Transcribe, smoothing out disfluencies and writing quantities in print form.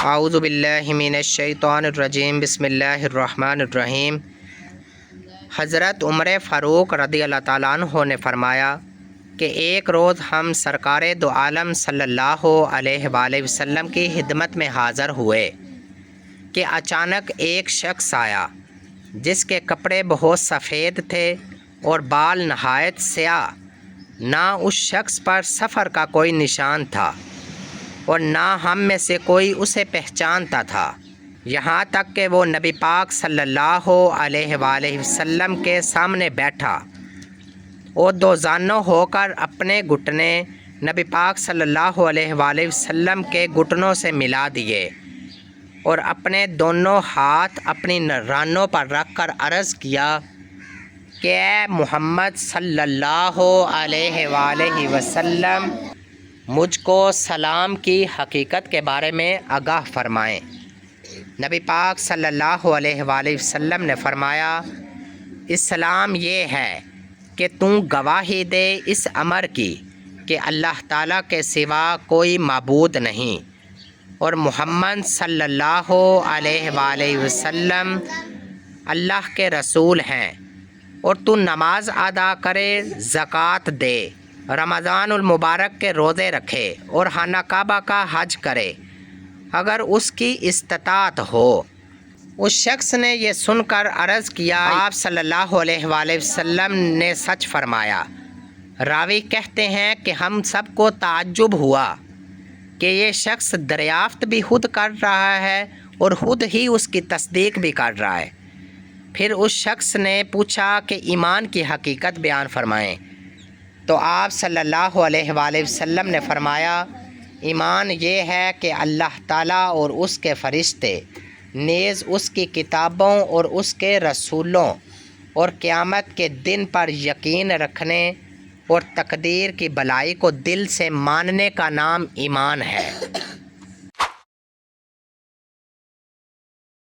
اعوذ باللہ من الشیطان الرجیم بسم اللہ الرحمن الرحیم۔ حضرت عمر فاروق رضی اللہ تعالیٰ عنہ نے فرمایا کہ ایک روز ہم سرکار دو عالم صلی اللہ علیہ وآلہ وسلم کی خدمت میں حاضر ہوئے کہ اچانک ایک شخص آیا جس کے کپڑے بہت سفید تھے اور بال نہایت سیاہ۔ نہ اس شخص پر سفر کا کوئی نشان تھا اور نہ ہم میں سے کوئی اسے پہچانتا تھا، یہاں تک کہ وہ نبی پاک صلی اللہ علیہ وآلہ وسلم کے سامنے بیٹھا اور دو زانوں ہو کر اپنے گھٹنے نبی پاک صلی اللہ علیہ وآلہ وسلم کے گھٹنوں سے ملا دیے اور اپنے دونوں ہاتھ اپنی رانوں پر رکھ کر عرض کیا کہ اے محمد صلی اللہ علیہ وآلہ وسلم، مجھ کو سلام کی حقیقت کے بارے میں آگاہ فرمائیں۔ نبی پاک صلی اللہ علیہ وآلہ وسلم نے فرمایا، اسلام یہ ہے کہ تم گواہی دے اس امر کی کہ اللہ تعالیٰ کے سوا کوئی معبود نہیں اور محمد صلی اللہ علیہ وآلہ وسلم اللہ کے رسول ہیں، اور تو نماز ادا کرے، زکوٰۃ دے، رمضان المبارک کے روزے رکھے اور خانہ کعبہ کا حج کرے اگر اس کی استطاعت ہو۔ اس شخص نے یہ سن کر عرض کیا، آپ صلی اللہ علیہ وآلہ وسلم نے سچ فرمایا۔ راوی کہتے ہیں کہ ہم سب کو تعجب ہوا کہ یہ شخص دریافت بھی خود کر رہا ہے اور خود ہی اس کی تصدیق بھی کر رہا ہے۔ پھر اس شخص نے پوچھا کہ ایمان کی حقیقت بیان فرمائیں، تو آپ صلی اللہ علیہ وآلہ وسلم نے فرمایا، ایمان یہ ہے کہ اللہ تعالیٰ اور اس کے فرشتے، نیز اس کی کتابوں اور اس کے رسولوں اور قیامت کے دن پر یقین رکھنے اور تقدیر کی بھلائی کو دل سے ماننے کا نام ایمان ہے۔